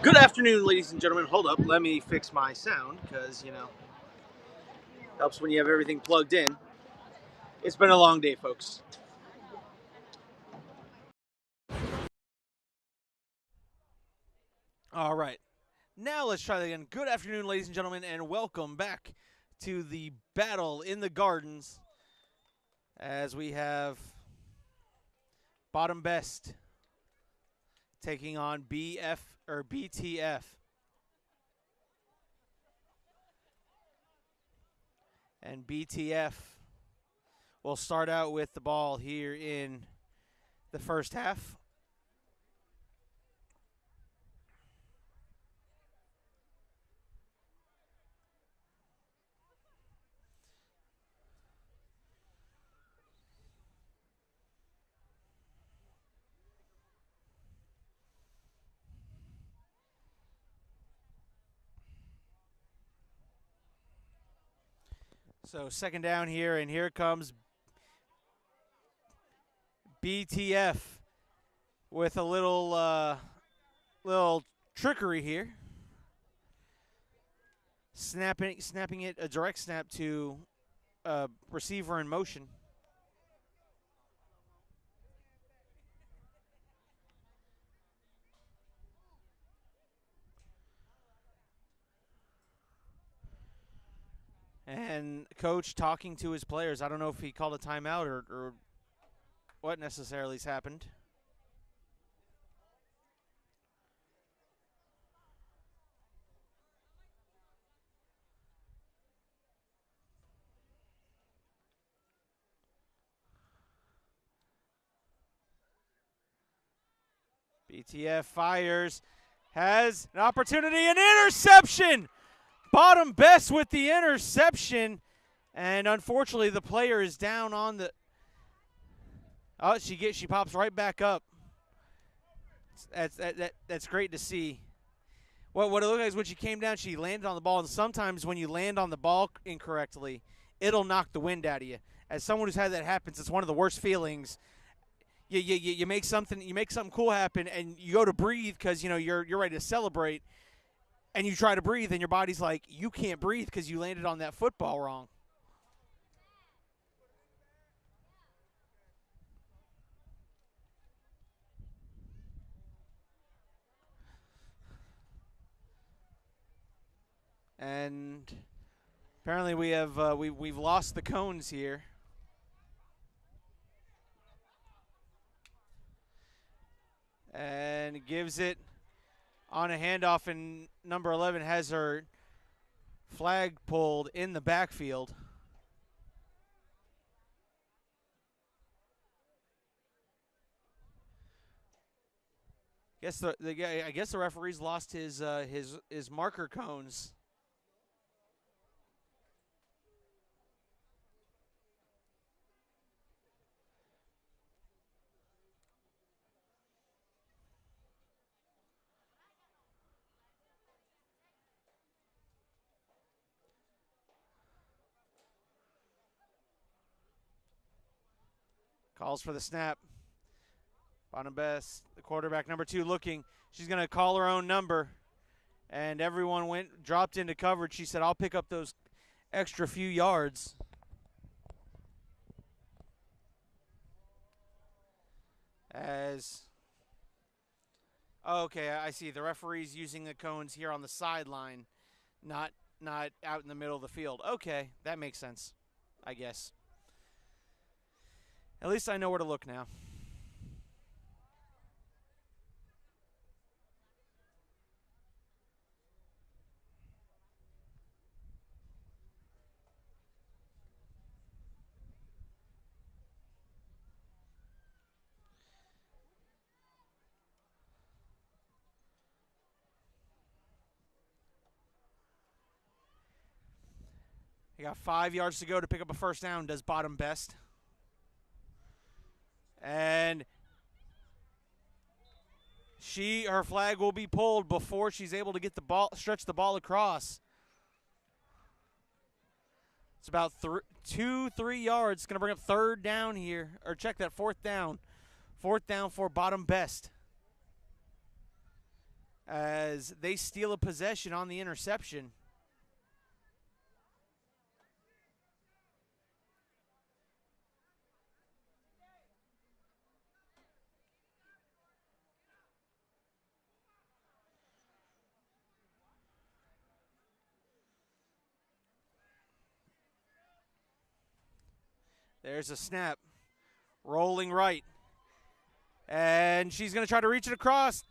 Good afternoon, ladies and gentlemen. Hold up, let me fix my sound because, helps when you have everything plugged in. It's been a long day, folks. All right. Now let's try that again. Good afternoon, ladies and gentlemen, and welcome back to the Battle in the Gardens as we have Bottombest taking on BTF. And BTF will start out with the ball here in the first half. So second down here, and here comes BTF with a little trickery here. Snapping it a direct snap to a receiver in motion. And coach talking to his players. I don't know if he called a timeout or what necessarily has happened. BTF fires, has an opportunity, an interception! Bottombest with the interception, and unfortunately the player is down on the. Oh, she pops right back up. That's great to see. What it looked like is when she came down, she landed on the ball, and sometimes when you land on the ball incorrectly, it'll knock the wind out of you. As someone who's had that happen, it's one of the worst feelings. You make something cool happen, and you go to breathe because you're ready to celebrate. And you try to breathe, and your body's like, you can't breathe because you landed on that football wrong. And apparently we've lost the cones here. And gives it on a handoff, and number 11 has her flag pulled in the backfield. I guess the referee's lost his marker cones. Calls for the snap. Bottombest, the quarterback, number 2, looking. She's going to call her own number. And everyone dropped into coverage. She said, I'll pick up those extra few yards. Okay, I see. The referee's using the cones here on the sideline, not out in the middle of the field. Okay, that makes sense, I guess. At least I know where to look now. He got 5 yards to go to pick up a first down, does Bottombest. And her flag will be pulled before she's able to get the ball, stretch the ball across. It's about 2-3 yards. It's going to bring up third down here, or check that, fourth down. Fourth down for Bottombest. as they steal a possession on the interception. There's a snap. Rolling right. And she's going to try to reach it across.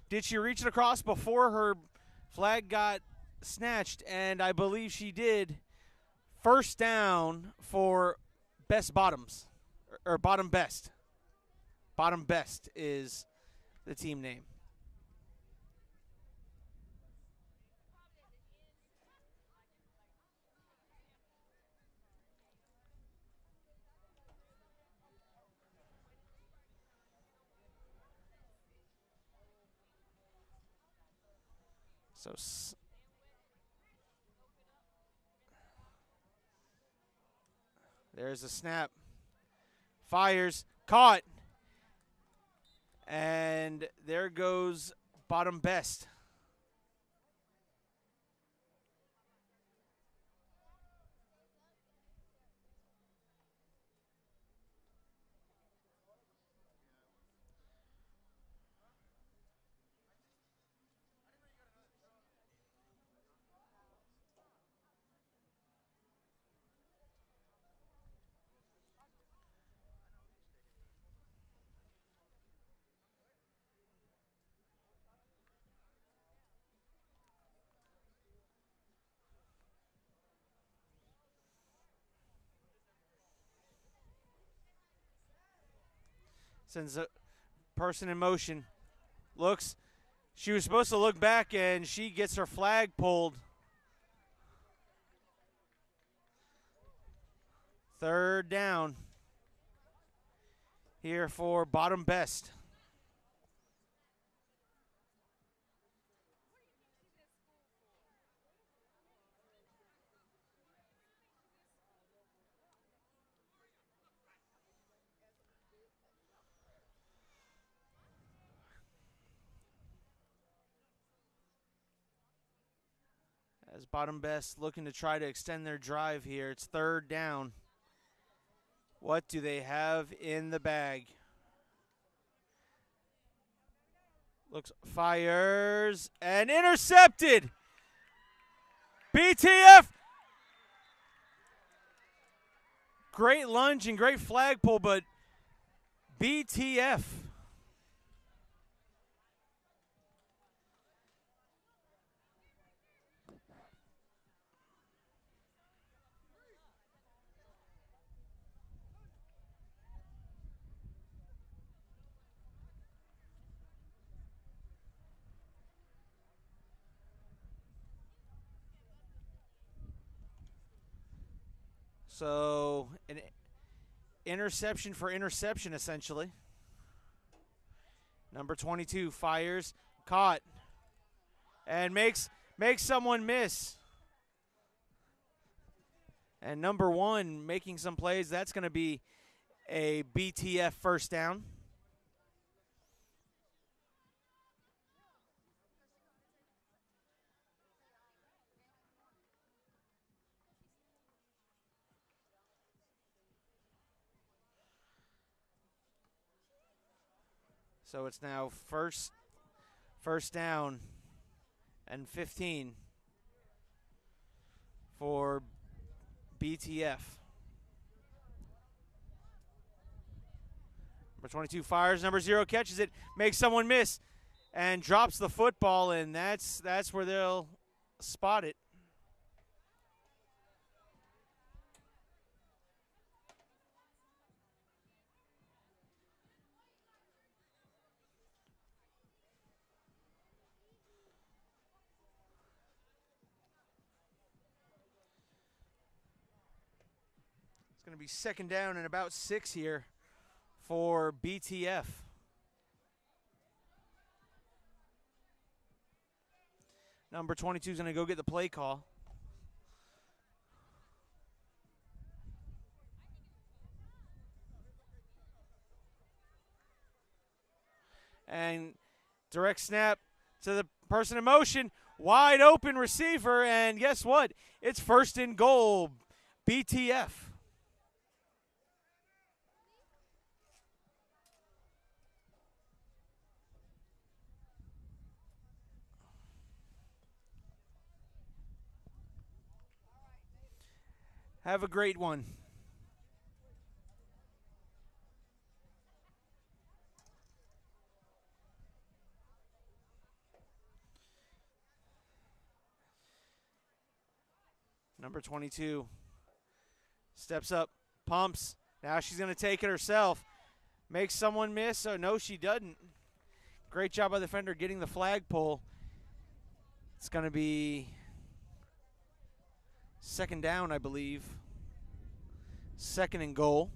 Did she reach it across before her flag got snatched? And I believe she did. First down for Best Bottoms. Or Bottombest. Bottombest is the team name. So there's a snap. Fires. Caught. And there goes Bottombest. Sends a person in motion. Looks. She was supposed to look back, and she gets her flag pulled. Third down here for Bottombest. As Bottombest looking to try to extend their drive here. It's third down. What do they have in the bag? Looks, fires, and intercepted. BTF. Great lunge and great flag pull, but BTF. So an interception for interception, essentially. Number 22 fires, caught, and makes someone miss. And number 1 making some plays. That's going to be a BTF first down. So it's now first down and 15 for BTF. Number 22 fires, number 0 catches it, makes someone miss, and drops the football, and that's where they'll spot it. It's going to be second down and about 6 here for BTF. Number 22 is going to go get the play call. And direct snap, to the person in motion. Wide open receiver, and guess what? It's first and goal. BTF. Have a great one. Number 22 steps up, pumps. Now she's going to take it herself. Makes someone miss. Oh, no, she doesn't. Great job by the defender getting the flagpole. It's going to be second down, I believe. Second and goal.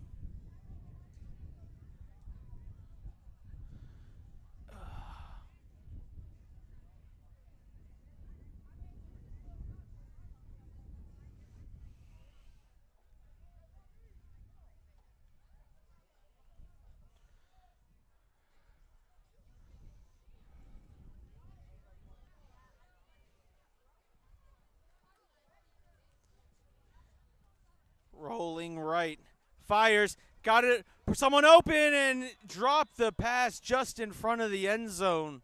Rolling right. Fires. Got it. Someone open and dropped the pass just in front of the end zone.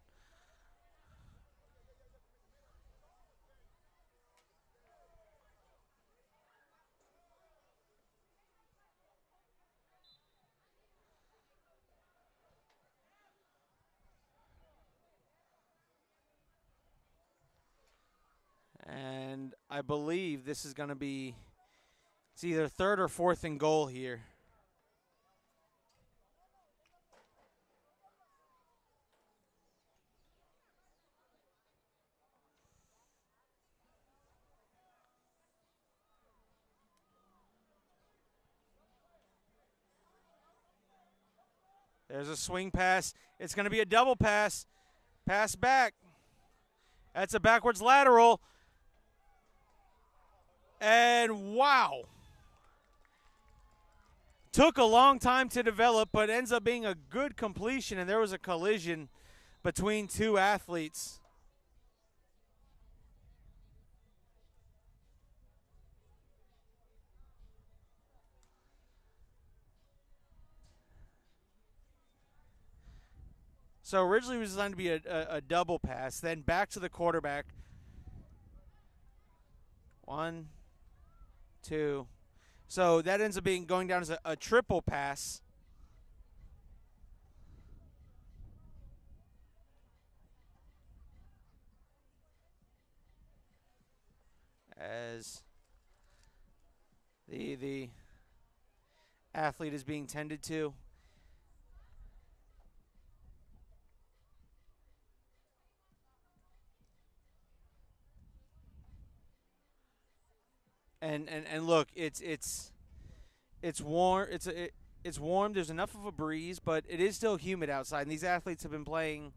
And I believe this is going to be, it's either third or fourth and goal here. There's a swing pass. It's going to be a double pass. Pass back. That's a backwards lateral. And wow. Took a long time to develop, but ends up being a good completion, and there was a collision between two athletes. So originally it was designed to be a double pass, then back to the quarterback. 1, 2. So that ends up going down as a triple pass. As the athlete is being tended to. And look, it's warm. It's warm. There's enough of a breeze, but it is still humid outside. And these athletes have been playing.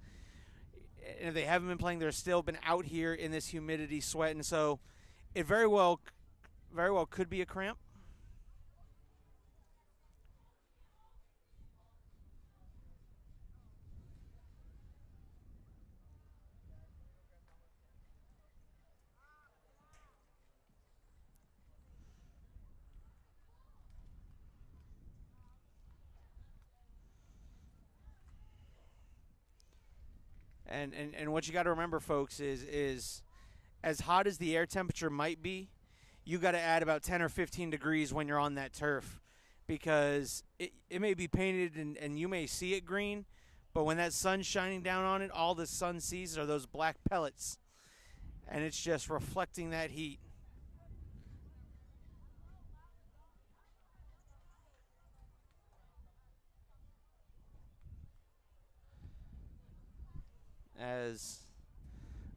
And if they haven't been playing, they're still been out here in this humidity, sweating. So it very well could be a cramp. And what you got to remember, folks, is as hot as the air temperature might be, you got to add about 10 or 15 degrees when you're on that turf, because it may be painted and you may see it green, but when that sun's shining down on it, all the sun sees are those black pellets, and it's just reflecting that heat. As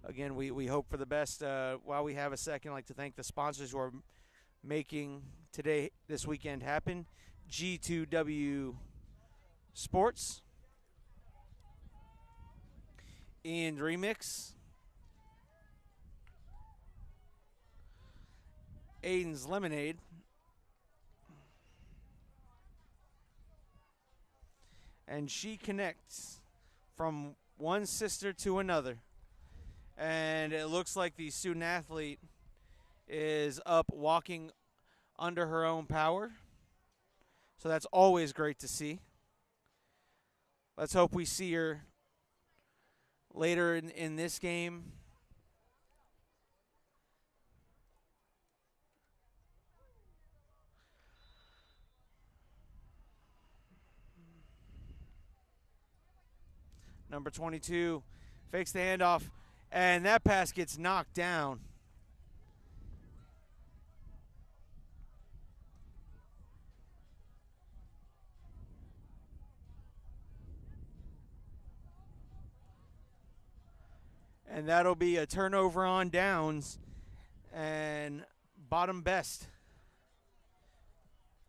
again, we hope for the best. While we have a second, I'd like to thank the sponsors who are making this weekend happen. G2W Sports, and Remix, Aiden's Lemonade, and She Connects, from one sister to another. And it looks like the student athlete is up walking under her own power. So that's always great to see. Let's hope we see her later in this game. Number 22 fakes the handoff, and that pass gets knocked down. And that'll be a turnover on downs, and Bottombest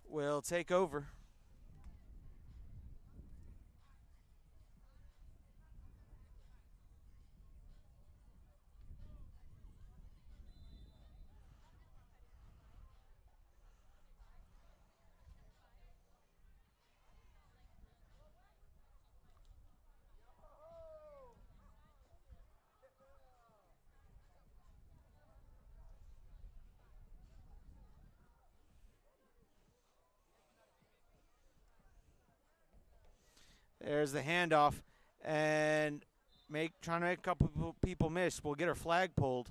will take over. There's the handoff, and trying to make a couple people miss. We'll get her flag pulled.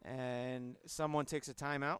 And someone takes a timeout.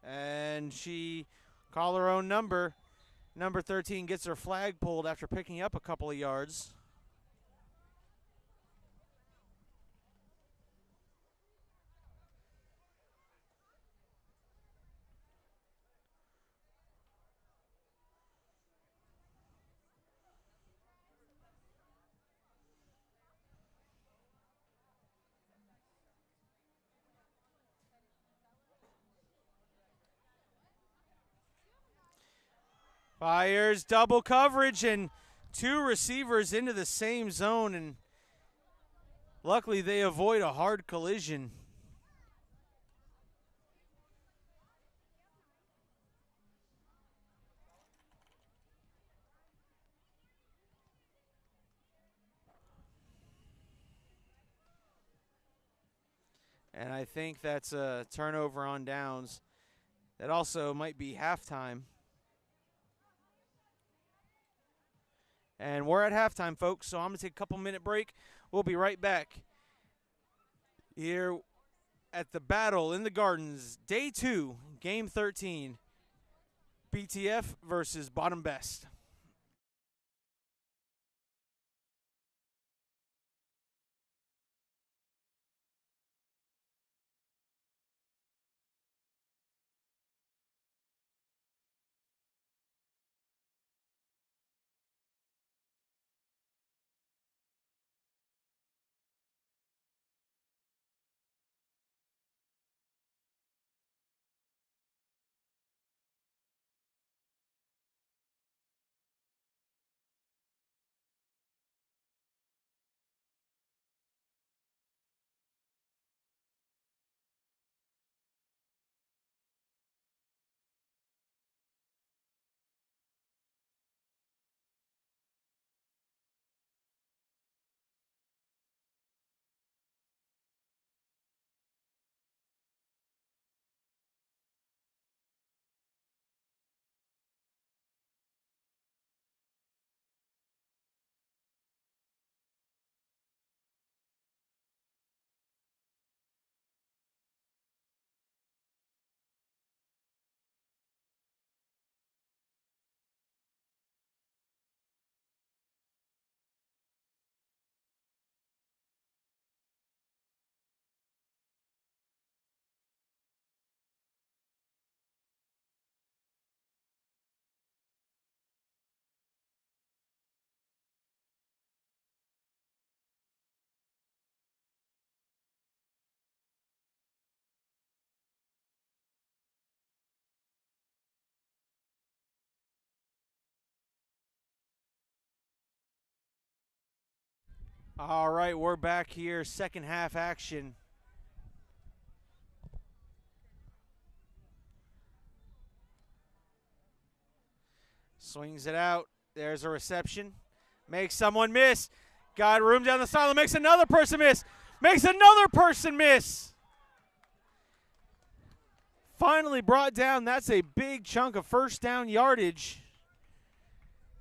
And she call her own number. Number 13 gets her flag pulled after picking up a couple of yards. Fires double coverage and two receivers into the same zone, and luckily they avoid a hard collision. And I think that's a turnover on downs. That also might be halftime. And we're at halftime, folks, so I'm going to take a couple-minute break. We'll be right back here at the Battle in the Gardens, Day 2, Game 13, BTF versus Bottombest. All right, we're back here, second half action. Swings it out. There's a reception. Makes someone miss. Got room down the sideline. Makes another person miss. Makes another person miss. Finally brought down. That's a big chunk of first down yardage.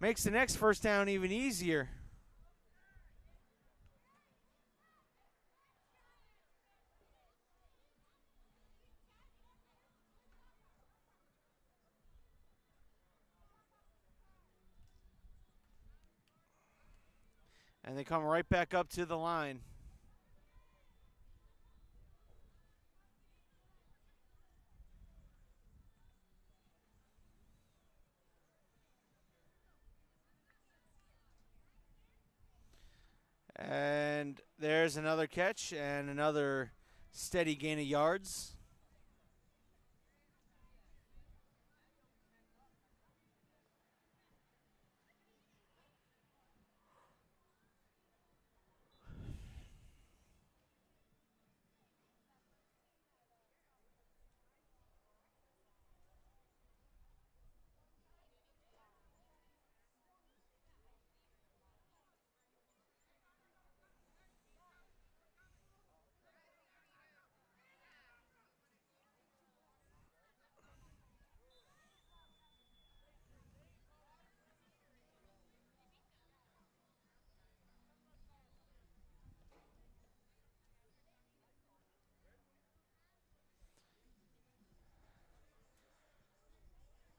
Makes the next first down even easier. And they come right back up to the line. And there's another catch and another steady gain of yards.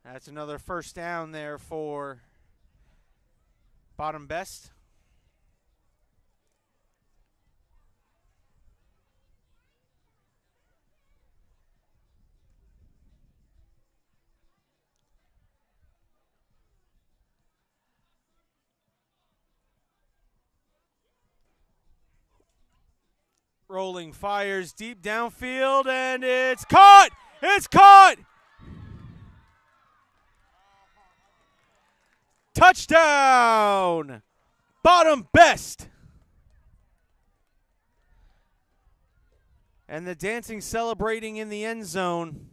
That's another first down there for Bottombest. Rolling, fires deep downfield, and it's caught! It's caught! Touchdown! Bottombest! And the dancing celebrating in the end zone.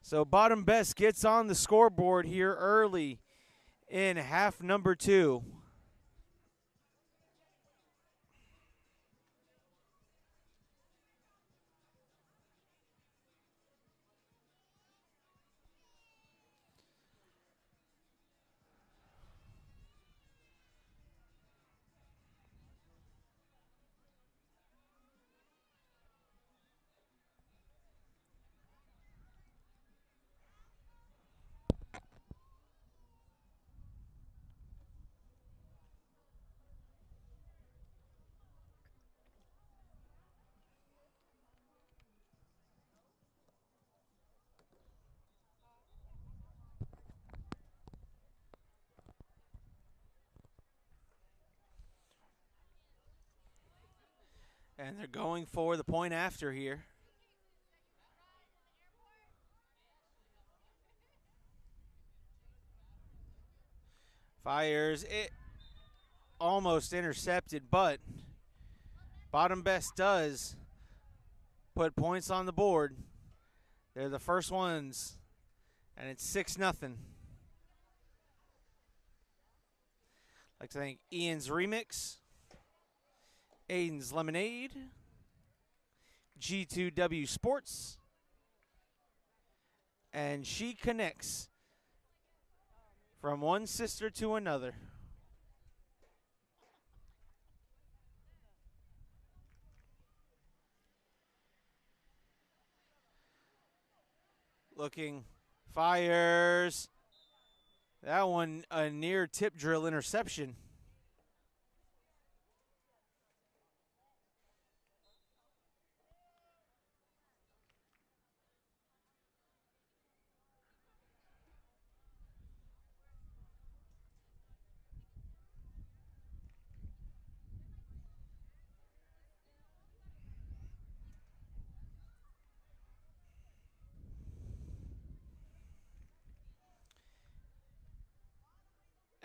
So Bottombest gets on the scoreboard here early in half number 2. And they're going for the point after here. Fires it, almost intercepted, but Bottombest does put points on the board. They're the first ones, and it's 6-0. I'd like to thank Ian's Remix, Aiden's Lemonade, G2W Sports, and She Connects from one sister to another. Looking, fires. That one a near tip drill interception.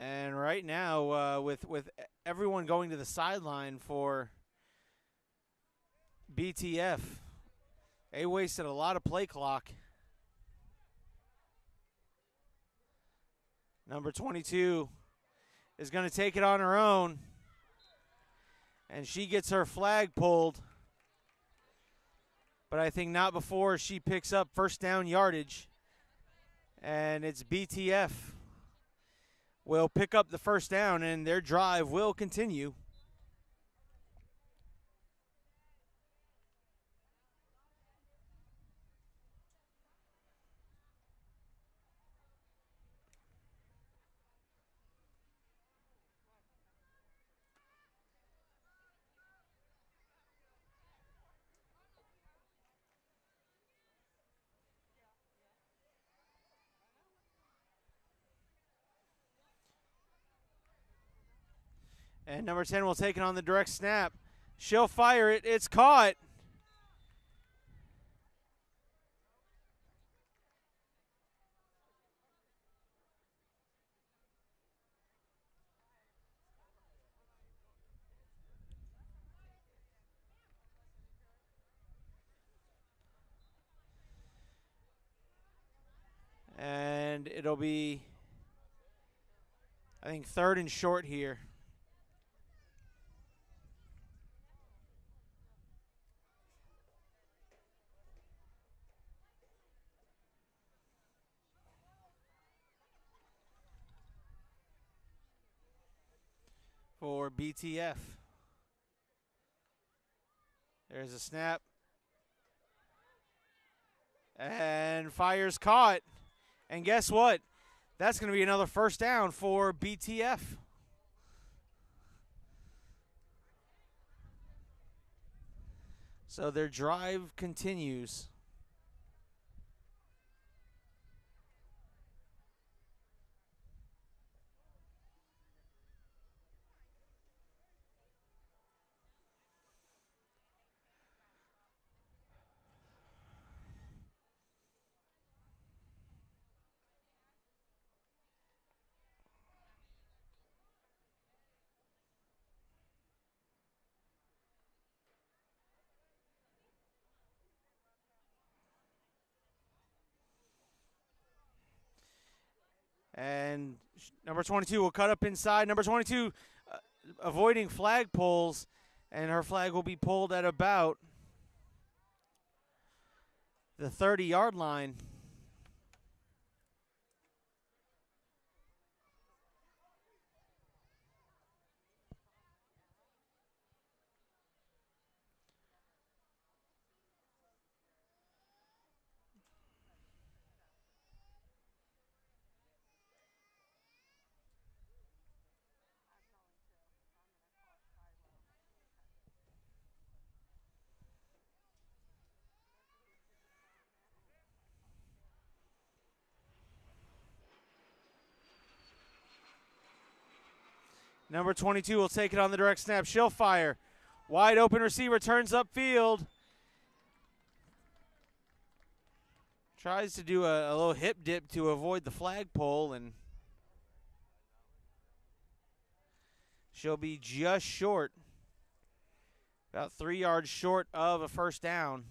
And right now, with everyone going to the sideline for BTF, they wasted a lot of play clock. Number 22 is going to take it on her own, and she gets her flag pulled. But I think not before she picks up first down yardage. And it's BTF will pick up the first down, and their drive will continue. And number 10 will take it on the direct snap. She'll fire it. It's caught. And it'll be, I think, 3rd and short here. For BTF. There's a snap. And fire's caught. And guess what? That's going to be another first down for BTF. So their drive continues. And number 22 will cut up inside. Number 22 avoiding flag pulls, and her flag will be pulled at about the 30-yard line. Number 22 will take it on the direct snap. She'll fire. Wide open receiver turns upfield. Tries to do a little hip dip to avoid the flagpole, and she'll be just short. About 3 yards short of a first down.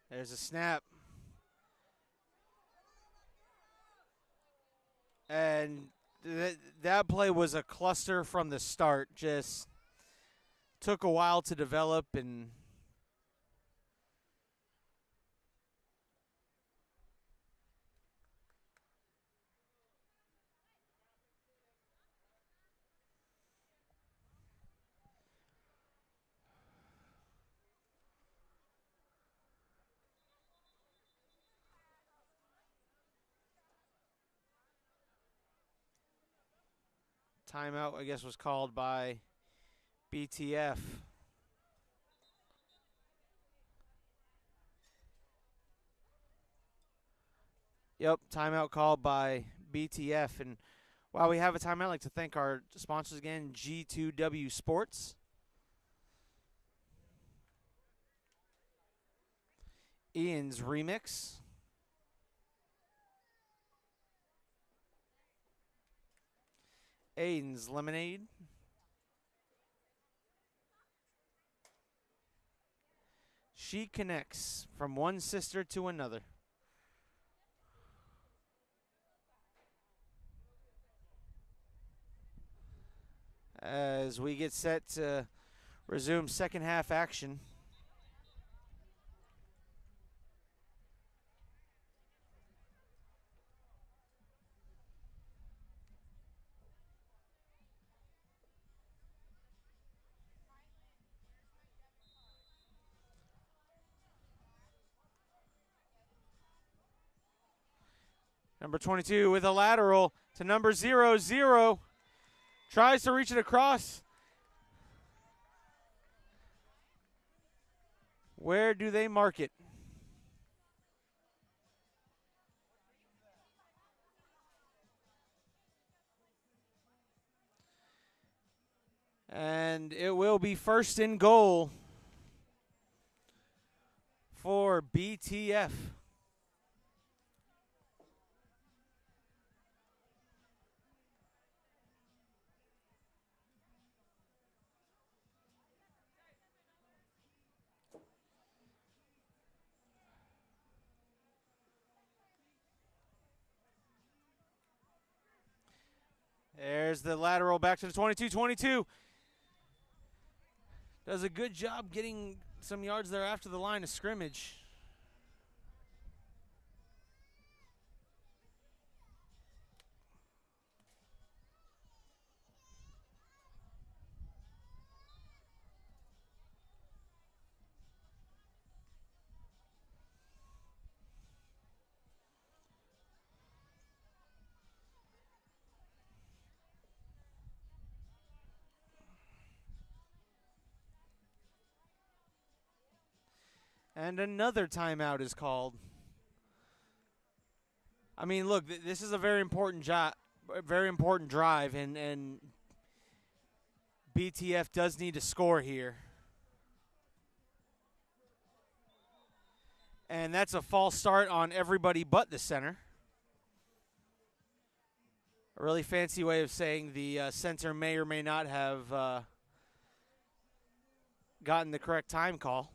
There's a snap. And that play was a cluster from the start. Just took a while to develop, and timeout, I guess, was called by BTF. Yep, timeout called by BTF. And while we have a timeout, I'd like to thank our sponsors again, G2W Sports. Ian's Remix. Aiden's Lemonade. She connects from one sister to another. As we get set to resume second half action. Number 22 with a lateral to number 0-0. Tries to reach it across. Where do they mark it? And it will be first and goal for BTF. There's the lateral back to the 22-22. Does a good job getting some yards there after the line of scrimmage. And another timeout is called. I mean, look, this is a very important drive, and BTF does need to score here. And that's a false start on everybody but the center. A really fancy way of saying the center may or may not have gotten the correct time call.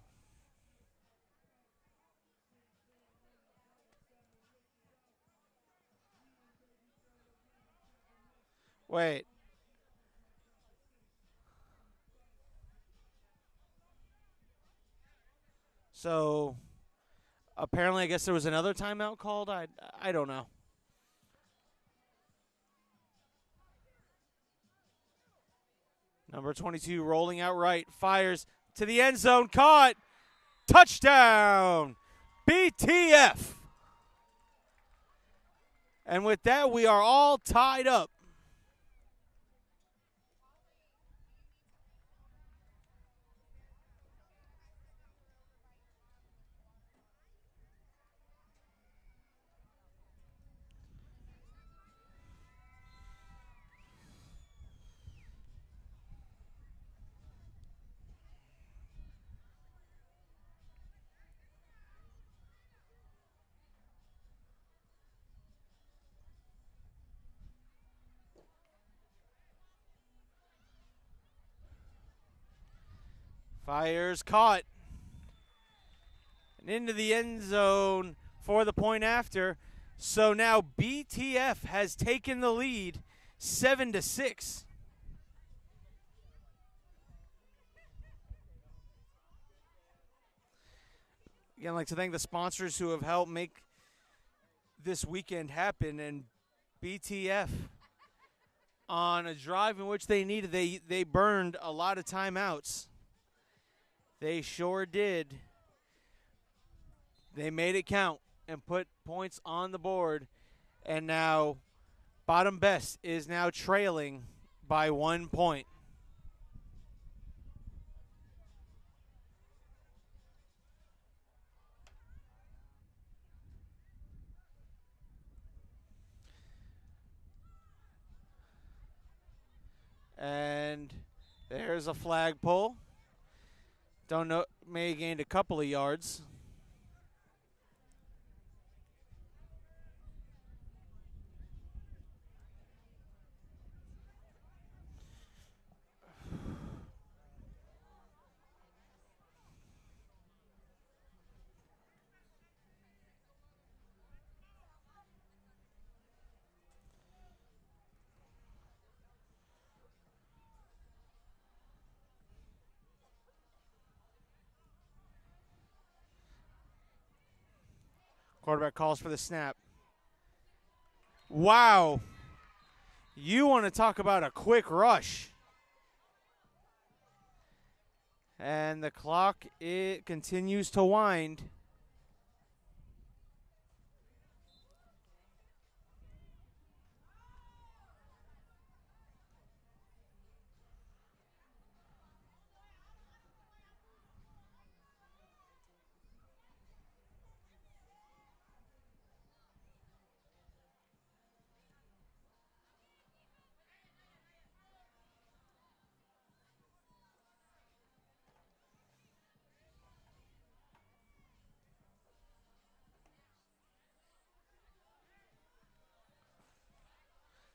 Wait. So apparently, I guess there was another timeout called. I don't know. Number 22 rolling out right, fires to the end zone, caught, touchdown, BTF. And with that, we are all tied up. Fires caught. And into the end zone for the point after. So now BTF has taken the lead 7-6. Again, I'd like to thank the sponsors who have helped make this weekend happen. And BTF, on a drive in which they needed, they burned a lot of timeouts. They sure did. They made it count and put points on the board. And now Bottombest is now trailing by 1 point. And there's a flag pull. Don't know, may have gained a couple of yards. Quarterback calls for the snap. Wow. You want to talk about a quick rush. And the clock, it continues to wind.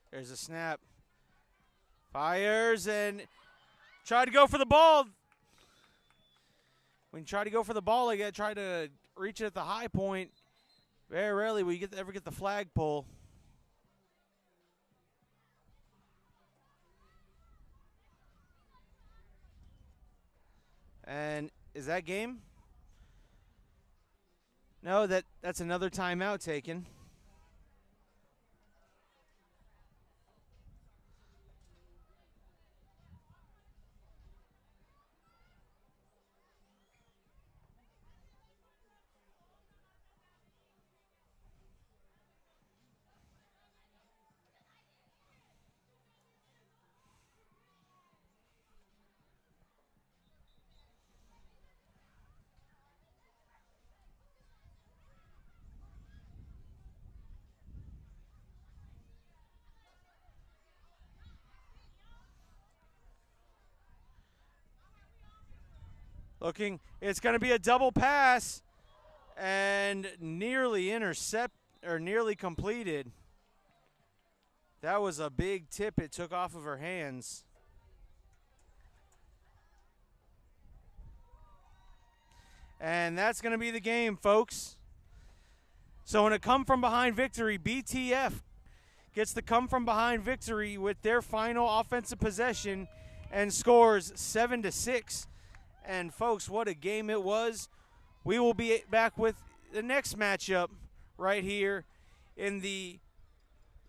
There's a snap. Fires and tried to go for the ball. When you try to go for the ball, you got to try to reach it at the high point. Very rarely will you ever get the flag pull. And is that game? No, that's another timeout taken. Looking, it's going to be a double pass and nearly nearly completed. That was a big tip it took off of her hands. And that's going to be the game, folks. So in a come-from-behind victory, BTF gets the come-from-behind victory with their final offensive possession and scores 7-6. And, folks, what a game it was. We will be back with the next matchup right here in the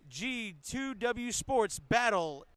G2W Sports Battle